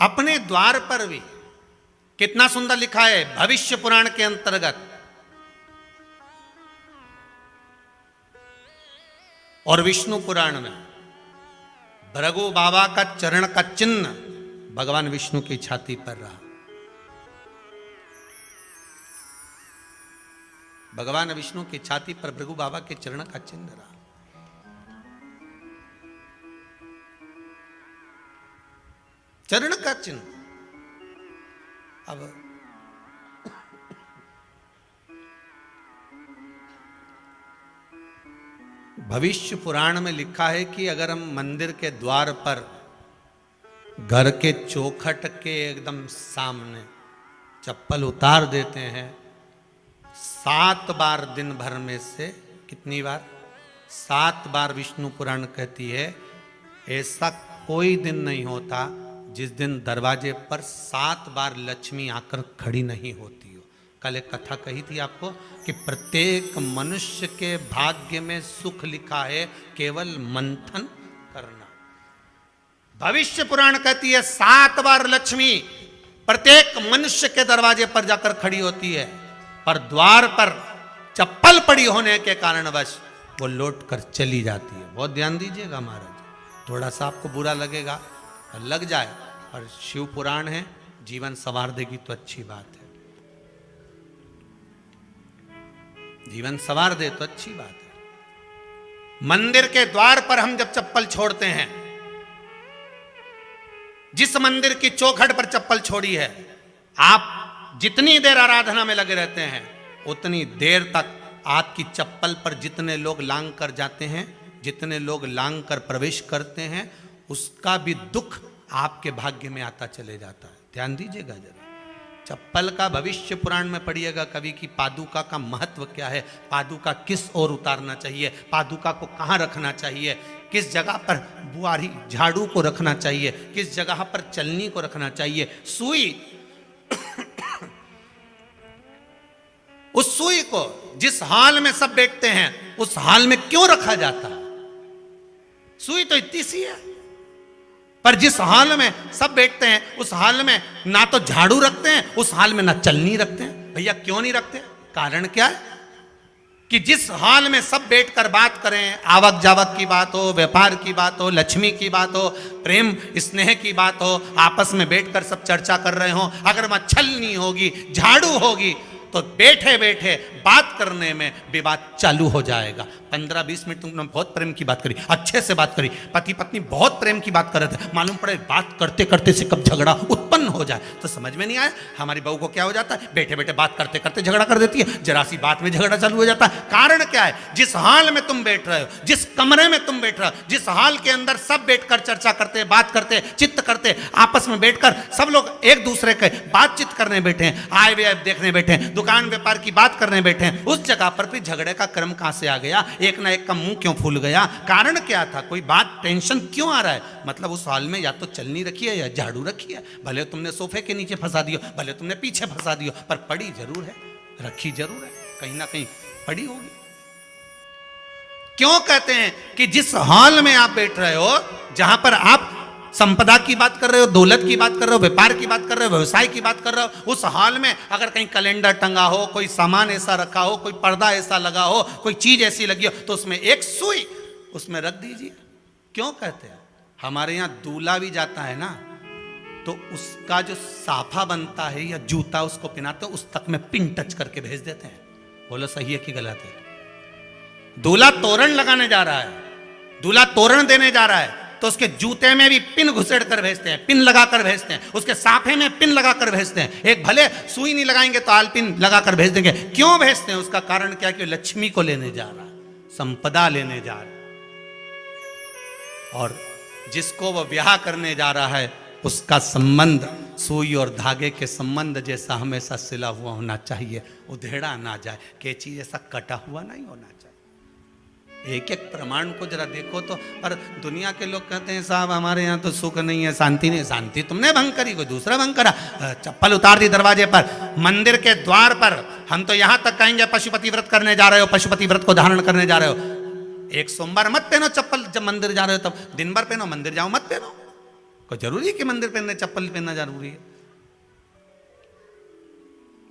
अपने द्वार पर भी कितना सुंदर लिखा है भविष्य पुराण के अंतर्गत। और विष्णु पुराण में भृगु बाबा का चरण का चिन्ह भगवान विष्णु की छाती पर रहा। भगवान विष्णु की छाती पर भृगु बाबा के चरण का चिन्ह रहा। चरण का चिन्ह। अब भविष्य पुराण में लिखा है कि अगर हम मंदिर के द्वार पर घर के चौखट के एकदम सामने चप्पल उतार देते हैं 7 बार दिन भर में से, कितनी बार? 7 बार विष्णु पुराण कहती है ऐसा कोई दिन नहीं होता जिस दिन दरवाजे पर 7 बार लक्ष्मी आकर खड़ी नहीं होती हो। कल एक कथा कही थी आपको कि प्रत्येक मनुष्य के भाग्य में सुख लिखा है, केवल मंथन करना। भविष्य पुराण कहती है 7 बार लक्ष्मी प्रत्येक मनुष्य के दरवाजे पर जाकर खड़ी होती है, पर द्वार पर चप्पल पड़ी होने के कारणवश वो लौट कर चली जाती है। बहुत ध्यान दीजिएगा महाराज, थोड़ा सा आपको बुरा लगेगा, लग जाए, और शिव पुराण है, जीवन संवार देगी तो अच्छी बात है, जीवन संवार दे तो अच्छी बात है। मंदिर के द्वार पर हम जब चप्पल छोड़ते हैं, जिस मंदिर की चौखट पर चप्पल छोड़ी है, आप जितनी देर आराधना में लगे रहते हैं उतनी देर तक आपकी चप्पल पर जितने लोग लांग कर जाते हैं, जितने लोग लांग कर प्रवेश करते हैं, उसका भी दुख आपके भाग्य में आता चले जाता है। ध्यान दीजिएगा जरा। चप्पल का भविष्य पुराण में पढ़िएगा कभी कि पादुका का महत्व क्या है, पादुका किस ओर उतारना चाहिए, पादुका को कहाँ रखना चाहिए, किस जगह पर बुआरी झाड़ू को रखना चाहिए, किस जगह पर चलनी को रखना चाहिए, सुई उस सुई को जिस हाल में सब बैठते हैं उस हाल में क्यों रखा जाता है? सुई तो इतनी सी है, पर जिस हाल में सब बैठते हैं उस हाल में ना तो झाड़ू रखते हैं, उस हाल में ना चलनी रखते हैं। भैया क्यों नहीं रखते? कारण क्या है कि जिस हाल में सब बैठकर बात करें, आवक जावक की बात हो, व्यापार की बात हो, लक्ष्मी की बात हो, प्रेम स्नेह की बात हो, आपस में बैठकर सब चर्चा कर रहे हो, अगर वहां छलनी होगी, झाड़ू होगी, तो बैठे बैठे बात करने में विवाद चालू हो जाएगा। 15-20 मिनट तुमने बहुत प्रेम की बात करी, अच्छे से बात करी, पति पत्नी बहुत प्रेम की बात कर रहे थे, मालूम पड़े बात करते करते से कब झगड़ा उत्पन्न हो जाए तो समझ में नहीं आया। हमारी बहू को क्या हो जाता है, बैठे बैठे बात करते करते झगड़ा कर देती है, जरा सी बात में झगड़ा चालू हो जाता है। कारण क्या है? जिस हाल में तुम बैठ रहे हो, जिस कमरे में तुम बैठ रहे हो, जिस हाल के अंदर सब बैठकर चर्चा करते, बात करते, चित्त करते, आपस में बैठकर सब लोग एक दूसरे के बातचीत करने बैठे हैं, आय व्यय देखने बैठे हैं, दुकान व्यापार की बात करने बैठे हैं, उस जगह पर फिर झगड़े का क्रम कहां से आ गया? एक ना एक का मुंह क्यों फूल गया? कारण क्या था? कोई बात टेंशन क्यों आ रहा है? मतलब उस हाल में या तो चलनी रखी है या झाड़ू रखी है, भले तुमने सोफे के नीचे फंसा दियो, भले तुमने पीछे फंसा दियो, पर पड़ी जरूर है, रखी जरूर है, कहीं ना कहीं पड़ी होगी। क्यों कहते हैं कि जिस हाल में आप बैठ रहे हो, जहां पर आप संपदा की बात कर रहे हो, दौलत की बात कर रहे हो, व्यापार की बात कर रहे हो, व्यवसाय की बात कर रहे हो, उस हाल में अगर कहीं कैलेंडर टंगा हो, कोई सामान ऐसा रखा हो, कोई पर्दा ऐसा लगा हो, कोई चीज ऐसी लगी हो, तो उसमें एक सुई उसमें रख दीजिए। क्यों कहते हैं? हमारे यहाँ दूल्हा भी जाता है ना, तो उसका जो साफा बनता है या जूता उसको पहनाते हैं, उस तक में पिन टच करके भेज देते हैं। बोलो सही है कि गलत है? दूल्हा तोरण लगाने जा रहा है, दूल्हा तोरण देने जा रहा है, तो उसके जूते में भी पिन घुसेड़ कर भेजते हैं, पिन लगा कर भेजते हैं, उसके साफे में पिन लगा कर भेजते हैं। एक भले सुई नहीं लगाएंगे तो आल पिन लगा कर भेज देंगे। क्यों भेजते हैं? उसका कारण क्या? कि लक्ष्मी को लेने जा रहा है, संपदा लेने जा रहा है, और जिसको वो ब्याह करने जा रहा है उसका संबंध सुई और धागे के संबंध जैसा हमेशा सिला हुआ होना चाहिए, उधेड़ा ना जाए, कैंची जैसा कटा हुआ नहीं होना चाहिए। एक एक प्रमाण को जरा देखो तो। और दुनिया के लोग कहते हैं साहब हमारे यहाँ तो सुख नहीं है, शांति नहीं। शांति तुमने भंग करी, कोई दूसरा भंग करा। चप्पल उतार दी दरवाजे पर, मंदिर के द्वार पर। हम तो यहाँ तक कहेंगे पशुपति व्रत करने जा रहे हो, पशुपति व्रत को धारण करने जा रहे हो, एक सोमवार मत पहनो चप्पल, जब मंदिर जा रहे हो तब दिन भर पहनो, मंदिर जाओ मत पहनो। कोई जरूरी है कि मंदिर पहनने चप्पल पहनना जरूरी है?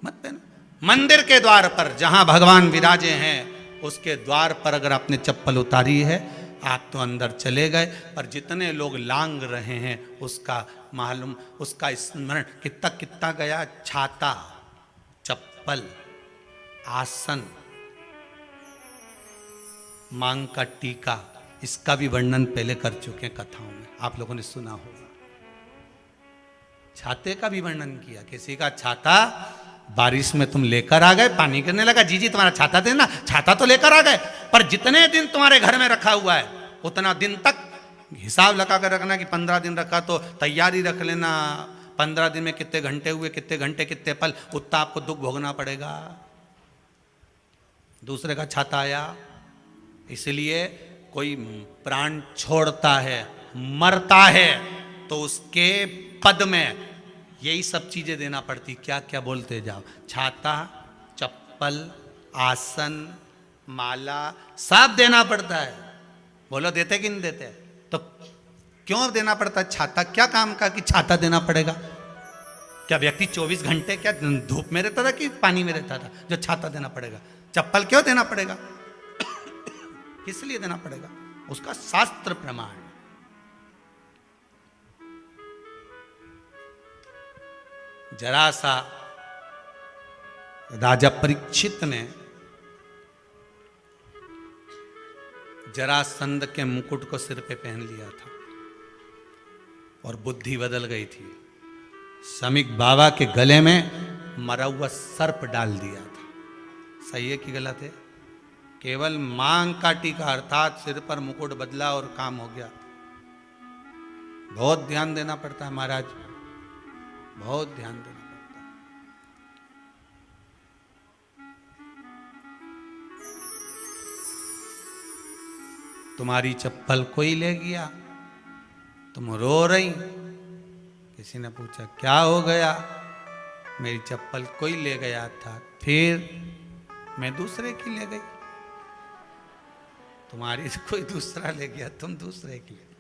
मत पहनो। मंदिर के द्वार पर जहां भगवान विराजे हैं उसके द्वार पर अगर आपने चप्पल उतारी है आप तो अंदर चले गए, पर जितने लोग लांग रहे हैं उसका मालूम, उसका स्मरण कितना कितना गया। छाता, चप्पल, आसन, मांग का टीका, इसका भी वर्णन पहले कर चुके हैं कथाओं में, आप लोगों ने सुना होगा। छाते का भी वर्णन किया, किसी का छाता बारिश में तुम लेकर आ गए, पानी गिरने लगा, जी जी तुम्हारा छाता देना, छाता तो लेकर आ गए, पर जितने दिन तुम्हारे घर में रखा हुआ है उतना दिन तक हिसाब लगा कर रखना कि 15 दिन रखा तो तैयारी रख लेना, 15 दिन में कितने घंटे हुए, कितने घंटे कितने पल, उतना आपको दुख भोगना पड़ेगा। दूसरे का छाता आया, इसलिए कोई प्राण छोड़ता है, मरता है, तो उसके पद में यही सब चीजें देना पड़ती। क्या क्या बोलते जाओ, छाता, चप्पल, आसन, माला, सब देना पड़ता है। बोलो देते कि नहीं देते? तो क्यों देना पड़ता है छाता? क्या काम का कि छाता देना पड़ेगा? क्या व्यक्ति 24 घंटे क्या धूप में रहता था कि पानी में रहता था जो छाता देना पड़ेगा? चप्पल क्यों देना पड़ेगा? किस लिए देना पड़ेगा? उसका शास्त्र प्रमाण। जरा सा राजा परीक्षित ने जरासंध के मुकुट को सिर पे पहन लिया था और बुद्धि बदल गई थी। समीक बाबा के गले में मरा हुआ सर्प डाल दिया था। सही है कि गलत है? केवल मांग का टीका अर्थात सिर पर मुकुट बदला और काम हो गया। बहुत ध्यान देना पड़ता है महाराज, बहुत ध्यान देना पड़ता है। तुम्हारी चप्पल कोई ले गया, तुम रो रही, किसी ने पूछा क्या हो गया? मेरी चप्पल कोई ले गया था, फिर मैं दूसरे की ले गई। तुम्हारी कोई दूसरा ले गया, तुम दूसरे की ले।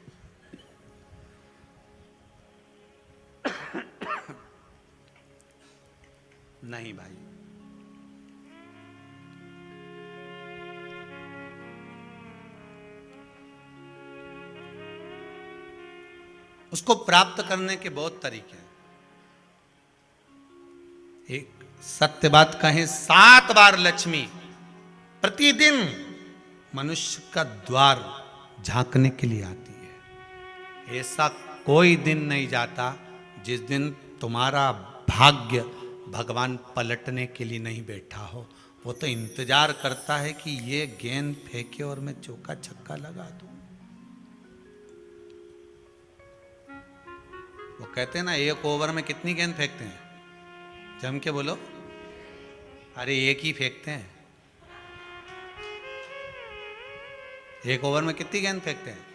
नहीं भाई, उसको प्राप्त करने के बहुत तरीके हैं। एक सत्य बात कहें, 7 बार लक्ष्मी प्रतिदिन मनुष्य का द्वार झांकने के लिए आती है। ऐसा कोई दिन नहीं जाता जिस दिन तुम्हारा भाग्य भगवान पलटने के लिए नहीं बैठा हो। वो तो इंतजार करता है कि ये गेंद फेंके और मैं चौका छक्का लगा दूं। वो कहते हैं ना, एक ओवर में कितनी गेंद फेंकते हैं? जम के बोलो। अरे एक ही फेंकते हैं। एक ओवर में कितनी गेंद फेंकते हैं?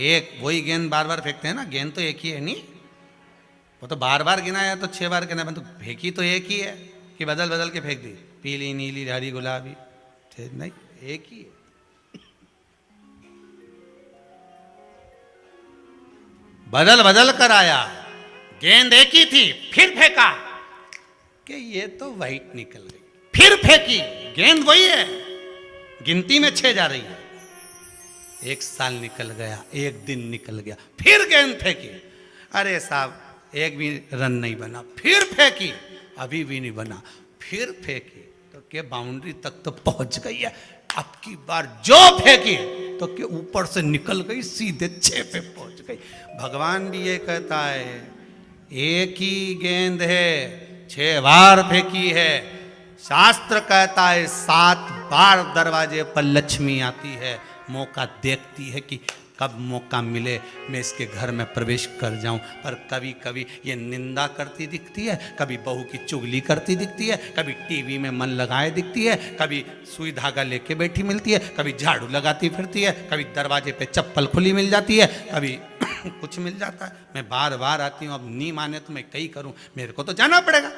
एक। वही गेंद बार बार फेंकते हैं ना, गेंद तो एक ही है नहीं। वो तो बार बार गिना है तो 6 बार गिना, तो फेंकी तो एक ही है कि बदल बदल के फेंक दी, पीली नीली हरी गुलाबी? नहीं, एक ही है। बदल बदल कर आया, गेंद एक ही थी, फिर फेंका कि ये तो वाइट निकल गई, फिर फेंकी, गेंद वही है, गिनती में 6 जा रही है। 1 साल निकल गया, 1 दिन निकल गया, फिर गेंद फेंकी, अरे साहब एक भी रन नहीं बना, फिर फेंकी, अभी भी नहीं बना, फिर फेंकी तो के बाउंड्री तक तो पहुंच गई है। अब की बार जो फेंकी तो के ऊपर से निकल गई, सीधे 6 पे पहुंच गई। भगवान भी ये कहता है, एक ही गेंद है, 6 बार फेंकी है। शास्त्र कहता है 7 बार दरवाजे पर लक्ष्मी आती है, मौका देखती है कि कब मौका मिले मैं इसके घर में प्रवेश कर जाऊं। पर कभी कभी ये निंदा करती दिखती है, कभी बहू की चुगली करती दिखती है, कभी टीवी में मन लगाए दिखती है, कभी सुई धागा लेके बैठी मिलती है, कभी झाड़ू लगाती फिरती है, कभी दरवाजे पे चप्पल खुली मिल जाती है, कभी कुछ मिल जाता है। मैं बार बार आती हूँ, अब नहीं माने तो मैं कहीं करूं, मेरे को तो जाना पड़ेगा।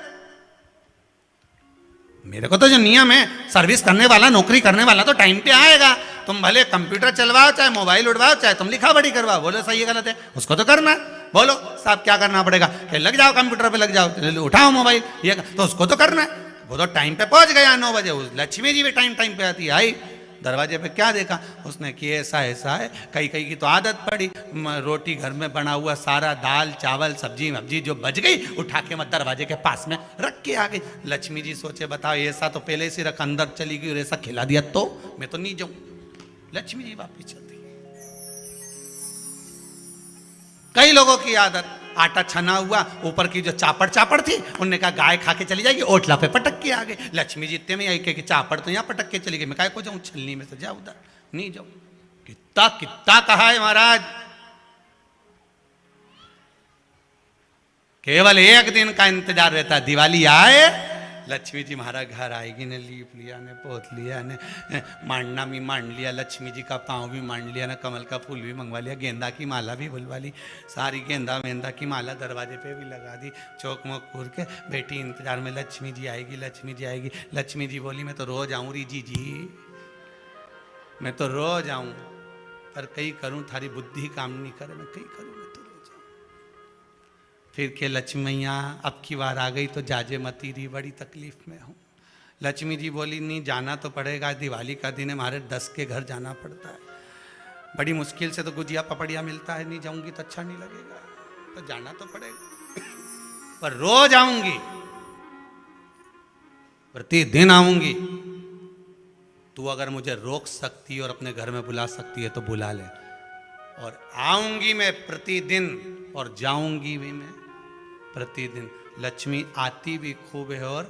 मेरे को तो जो नियम है, सर्विस करने वाला, नौकरी करने वाला तो टाइम पे आएगा। तुम भले कंप्यूटर चलवाओ, चाहे मोबाइल उड़वाओ, चाहे तुम लिखा पढ़ी करवाओ, बोलो सही है गलत है, उसको तो करना है। बोलो साहब क्या करना पड़ेगा, कि लग जाओ कंप्यूटर पे, लग जाओ, उठाओ मोबाइल, ये तो उसको तो करना है। वो तो टाइम पे पहुंच गया 9 बजे, लक्ष्मी जी भी टाइम पे आती है। आई दरवाजे पे क्या देखा उसने कि ऐसा है, कई की तो आदत पड़ी, रोटी घर में बना हुआ सारा दाल चावल सब्जी वब्जी जो बच गई उठा के मैं दरवाजे के पास में रख के आ गई। लक्ष्मी जी सोचे बताओ ऐसा तो पहले से रख, अंदर चली गई और ऐसा खिला दिया तो मैं तो नहीं जाऊं। लक्ष्मी जी वापिस चलती। कई लोगों की आदत, आटा छना हुआ, ऊपर की जो चापड़ थी, उनने कहा गाय खा के चली जाएगी, ओटला पे पटक के आ गए। लक्ष्मी जी इतने में आई कि चापड़ तो यहाँ पटक के चली गई, मैं काय को जाऊं, छलनी में से जा उधर, नहीं जाऊं। कितना कहा है महाराज, केवल एक दिन का इंतजार रहता, दिवाली आए लक्ष्मी जी महाराज घर आएगी ने, लीप लिया ने, पोत लिया ने, मांडना भी मांड लिया, लक्ष्मी जी का पाँव भी मांड लिया ना, कमल का फूल भी मंगवा लिया, गेंदा की माला भी बुलवा ली, सारी गेंदा वेंदा की माला दरवाजे पे भी लगा दी, चौक मोक पूर के बेटी इंतजार में, लक्ष्मी जी आएगी, लक्ष्मी जी आएगी। लक्ष्मी जी बोली मैं तो रोज आऊँ री जी, मैं तो रोज आऊँ, पर कई करूँ थारी बुद्धि काम नहीं करे, मैं कई करूँ, मैं तो रोज आऊँ। फिर के लक्ष्मी मैया अब की बार आ गई तो जाजे मती रही, बड़ी तकलीफ में हूँ। लक्ष्मी जी बोली नहीं जाना तो पड़ेगा, दिवाली का दिन है, हमारे 10 के घर जाना पड़ता है, बड़ी मुश्किल से तो गुजिया पपड़िया मिलता है, नहीं जाऊंगी तो अच्छा नहीं लगेगा, तो जाना तो पड़ेगा, पर रोज आऊंगी, प्रतिदिन आऊंगी। तू अगर मुझे रोक सकती है और अपने घर में बुला सकती है तो बुला ले, और आऊंगी मैं प्रतिदिन और जाऊंगी भी मैं प्रतिदिन। लक्ष्मी आती भी खूब है और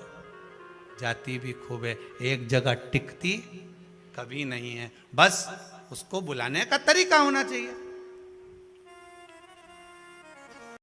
जाती भी खूब है, एक जगह टिकती कभी नहीं है, बस उसको बुलाने का तरीका होना चाहिए।